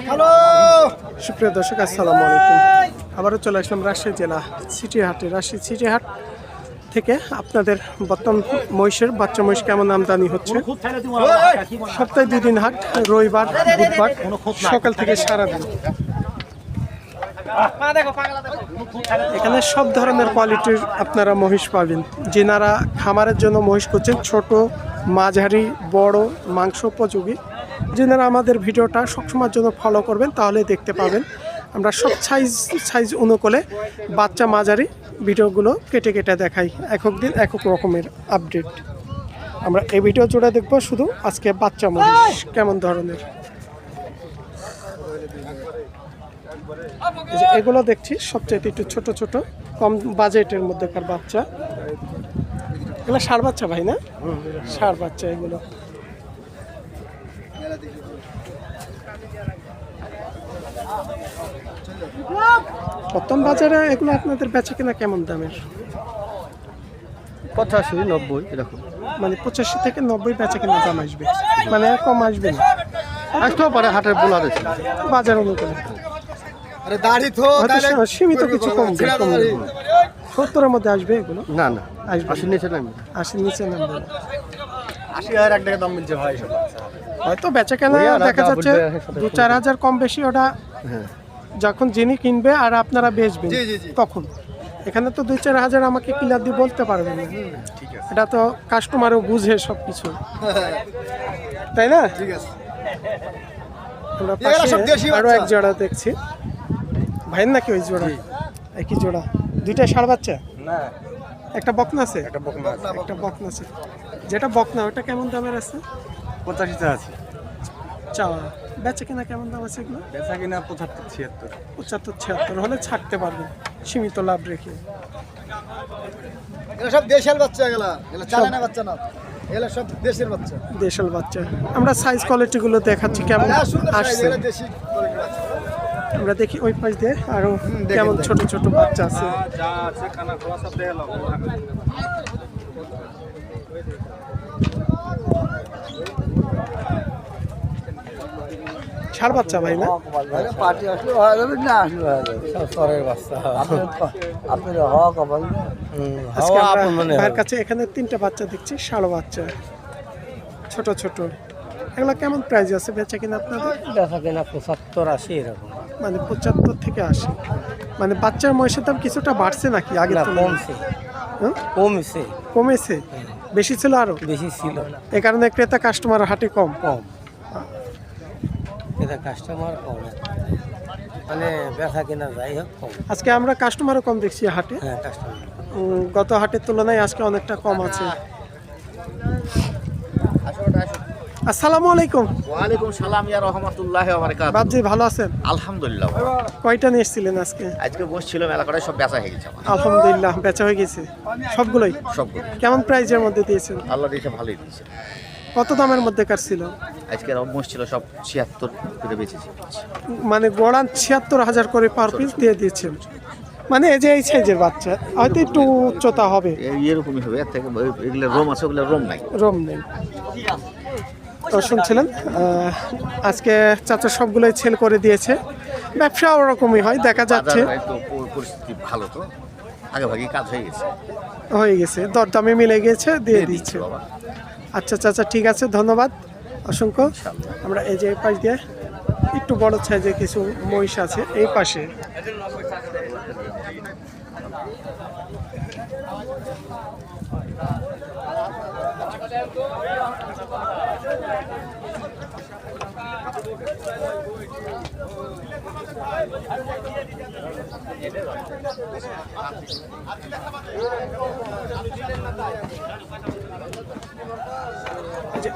Hello সুপ্রিয় দর্শক, আসসালামু আলাইকুম। আবারও চলে আসলাম রাজশাহী জেলা সিটি হাটে। রাজশাহী সিটি হাট থেকে আপনাদের বর্তমান মহিষের বাচ্চা মহিষ কেমন আমদানি হচ্ছে। সপ্তাহে 2 দিন হাট, রবিবার বুধবার সকাল থেকে সারাদিন। এখানে সব ধরনের কোয়ালিটির আপনারা মহিষ পাবেন। যেনারা খামারের জন্য মহিষ করছেন, ছোট মাঝারি বড় মাংস উপযোগী, যেনারা আমাদের ভিডিওটা সবসময়ের জন্য ফলো করবেন তাহলে দেখতে পাবেন আমরা সব সাইজ অনুকূলে বাচ্চা মাঝারি ভিডিওগুলো কেটে কেটে দেখাই। একক দিন একক রকমের আপডেট আমরা এই ভিডিও জুড়ে দেখব। শুধু আজকে বাচ্চা মহিষ কেমন ধরনের, এগুলো দেখছি সবচেয়ে একটু ছোট ছোট কম বাজেটের মধ্যেকার বাচ্চা। এগুলো ষাঁড় বাচ্চা ভাই না? ষাঁড় বাচ্চা এগুলো। প্রথম বাজারে এগুলো আপনাদের বেচা কিনা কেমন দামের? 85-90 এরকম, মানে 85 থেকে 90 বেচা কিনা দাম আসবে, মানে কম আসবে না। আসতেও পারে, হাটের বোলা রয়েছে বাজার অনুকূলে হয়তো সীমিত কিছু কম 70-এর মধ্যে আসবে এগুলো। না না, আসবে 80 নিচে নামবে, 80-র নিচে নামবে না। 80,000 এক টাকা দাম মিলছে ভাই। হয়তো বেচা কেনা দেখা যাচ্ছে 2-4 হাজার কম বেশি, ওটা যখন যিনি কিনবে আর আপনারা বেচবেন তখন। এখানে তো 2-4 হাজার আমাকে ক্লিয়ার দিয়ে বলতে পারবেন না, এটা তো কাস্টমারও বুঝে সব কিছু, তাই না? আমরা পাশে আরো এক জোড়া দেখছি ভাইয়ের নাকি ওই জোড়া? একই জোড়া, দুইটা ষাঁড় বাচ্চা, একটা বকনা আছে। একটা বকনা আছে, যেটা বকনা ওটা কেমন দামের আছে? 85 আছে। চাওয়া বেচা কিনা কেমন দাম আছে এগুলো? বেচা কিনা 75-76। 75-76 হলে ছাড়তে পারবে সীমিত লাভ রেখে। এগুলো সব দেশাল বাচ্চা, এগুলো চালানা বাচ্চা না, এগুলো সব দেশের বাচ্চা, দেশাল বাচ্চা। আমরা সাইজ কোয়ালিটি গুলো দেখাচ্ছি কেমন আসছে। আমরা দেখি ওই পাশ দিয়ে আরো কেমন ছোট ছোট বাচ্চা আছে। ষাঁড় বাচ্চা ভাই না? পার্টি আসলে হয়ে যাবে না, আসলে হয়ে যাবে সব সরের বাচ্চা। আপনার হওয়া কপাল না। আজকে ভাইয়ের কাছে এখানে 3টা বাচ্চা দেখছি, ষাঁড় বাচ্চা ছোট ছোট। এগুলো কেমন প্রাইস আছে বেচা কিনা আপনাদের? বেচা কিনা 75-80 এরকম, মানে 75 থেকে 80। মানে বাচ্চার মহিষের দাম কিছুটা বাড়ছে নাকি আগে? কমছে, কমছে, কমেছে, বেশি ছিল আরো? বেশি ছিল, এই কারণে ক্রেতা কাস্টমার হাটে কম। এটা কাস্টমার কম, মানে বেচা কিনা যাই হোক কম। আজকে আমরা কাস্টমারও কম দেখছি হাটে। হ্যাঁ, কাস্টমার গত হাটের তুলনায় আজকে অনেকটা কম আছে। আসসালামু আলাইকুম। ওয়ালাইকুম সালাম ইয়া রাহমাতুল্লাহি ওয়া বারাকাতুহু। বাবজি ভালো আছেন? আলহামদুলিল্লাহ। কয়টা নিয়ে এসেছিলেন আজকে? আজকে বসছিল মেলা করে, সব বেচা হয়ে গেছে আমার। আলহামদুলিল্লাহ বেচা হয়ে গেছে সবগুলোই। সবগুলো কেমন প্রাইজের মধ্যে দিয়েছেন? আল্লাহ দিয়েছে, ভালোই দিয়েছে। কত দামের মধ্যে কার ছিল? আজকে বসছিল সব 76 করে বেচেছি। মানে গোড়ান 76,000 করে পার পিস দিয়ে দিয়েছেন। মানে এই যে এই সাইজের বাচ্চা হয়তো একটু উচ্চতা হবে, এরকমই হবে, এর থেকে এগুলো রোম আছে, ওগুলো রোম নাই, রোম নেই। তো শুনছিলেন আজকে চাচা সবগুলোই সেল করে দিয়েছে। ব্যবসা ওরকমই হয় দেখা যাচ্ছে। একটু পরিস্থিতি ভালো, তো আগে ভাগে কাজ হয়ে গেছে, দরদামে মিলে গেছে, দিয়ে দিচ্ছে। বাবা। আচ্ছা চাচা, ঠিক আছে, ধন্যবাদ অসংখ্য। আমরা এই যে এই পাশ দিয়ে একটু বড় সাইজে কিছু মহিষ আছে এই পাশে।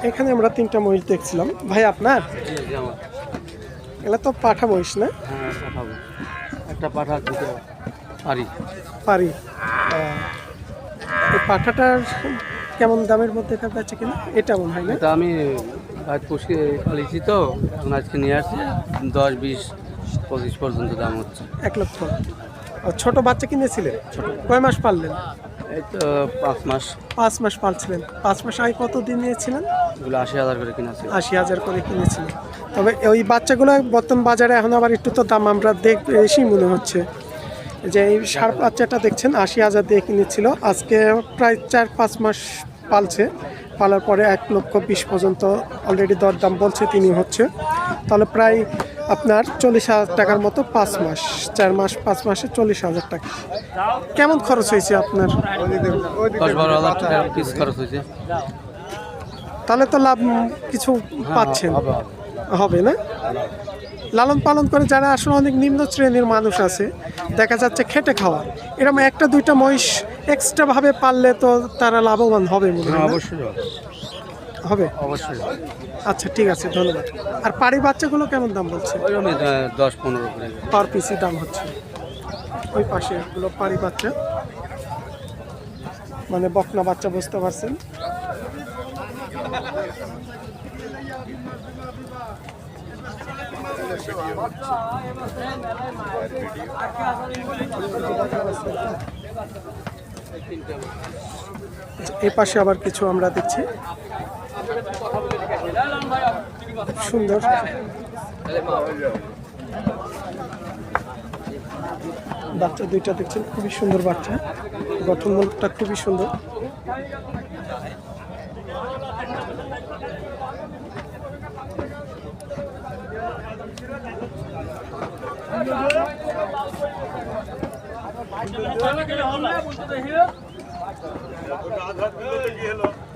এখানে আমরা 3টা মহিষ দেখছিলাম ভাই আপনার। এগুলো তো পাঠা মহিষ না? একটা পাঠা, দুটো পারি। এই পাঠাটার কেমন দামের মধ্যে বেচে কিনা এটা মনে হয় না? এটা আমি আজ পুষকে পালিয়েছি, তো এখন আজকে নিয়ে আসছি। 10, 20, 25 পর্যন্ত দাম হচ্ছে। 1 লক্ষ। ছোট বাচ্চা কিনেছিলেন? ছোট কয় মাস পারলেন? এই তো 5 মাস। 5 মাস পালছিলেন। 5 মাস আগে কত দিন নিয়েছিলেন? এগুলো 80,000 করে কিনা ছিল। 80,000 করে কিনেছিলেন। তবে ওই বাচ্চাগুলো বর্তমান বাজারে এখন আবার একটু তো দাম আমরা বেশি মনে হচ্ছে। যে এই ষাঁড় বাচ্চাটা দেখছেন 80,000 দিয়ে কিনেছিল, আজকে প্রায় 4-5 মাস পালছে। পালার পরে 1,20,000 পর্যন্ত অলরেডি দরদাম বলছে তিনি হচ্ছে। তাহলে প্রায় আপনার 40,000 টাকার মতো 5 মাস, 4 মাস 5 মাসে 40,000 টাকা। কেমন খরচ হয়েছে আপনার? 10-12,000 টাকা পিস খরচ হয়েছে। তাহলে তো লাভ কিছু পাচ্ছেন, হবে না? লালন পালন করে যারা আসলে অনেক নিম্ন শ্রেণীর মানুষ আছে, দেখা যাচ্ছে খেটে খাওয়া, এরকম 1-2টা মহিষ এক্সট্রা ভাবে পাললে তো তারা লাভবান হবে মনে হয়। অবশ্যই হবে। অবশ্যই। আচ্ছা ঠিক আছে, ধন্যবাদ। আর পাড়ি বাচ্চাগুলো কেমন দাম বলছে? ওইরকম 10-15 করে। পার পিসি দাম হচ্ছে। ওই পাশে এগুলো পাড়ি বাচ্চা, মানে বকনা বাচ্চা, বুঝতে পারছেন। এই পাশে আবার কিছু আমরা দেখছি, সুন্দর বাচ্চা দুইটা দেখছেন, খুবই সুন্দর বাচ্চা, গঠনমূলকটা খুবই সুন্দর।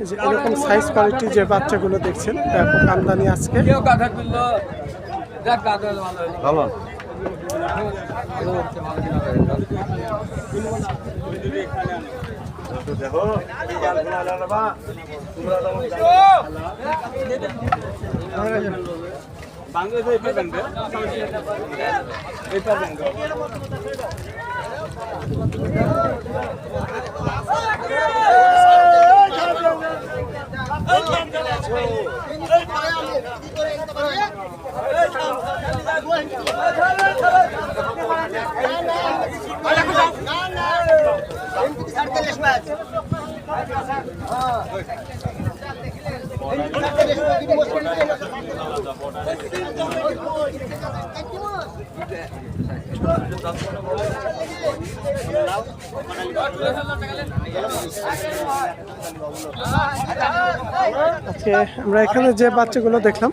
যে এরকম সাইজ কোয়ালিটি যে বাচ্চাগুলো দেখছেন, ব্যাপক আমদানি আজকে। আজকে আমরা এখানে যে বাচ্চাগুলো দেখলাম,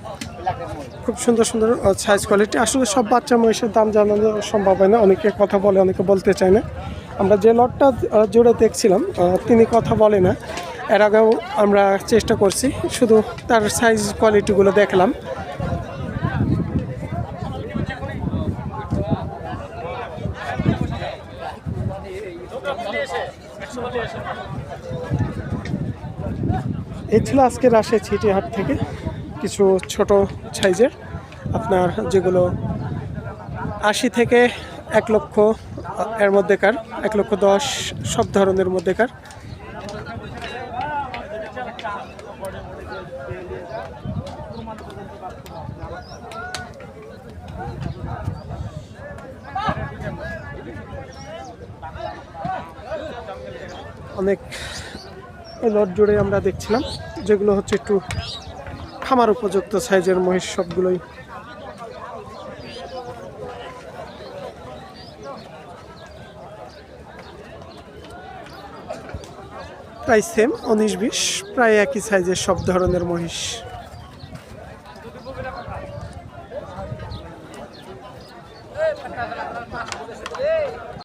খুব সুন্দর সুন্দর সাইজ কোয়ালিটি। আসলে সব বাচ্চা মহিষের দাম জানানো সম্ভব হয় না, অনেকে কথা বলে, অনেকে বলতে চায় না। আমরা যে লটটা জুড়ে দেখছিলাম তিনি কথা বলে না, এর আগেও আমরা চেষ্টা করছি, শুধু তার সাইজ কোয়ালিটিগুলো দেখলাম। এই ছিল আজকে রাজশাহী চিটিহাট থেকে কিছু ছোট সাইজের, আপনার যেগুলো 80 থেকে 1 লক্ষ এর মধ্যেকার, 1,10,000 সব ধরনের মধ্যেকার। অনেক লট জুড়ে আমরা দেখছিলাম, যেগুলো হচ্ছে একটু খামার উপযুক্ত সাইজের মহিষ সবগুলোই। প্রায় সেম 19-20, প্রায় একই সাইজের সব ধরনের মহিষ।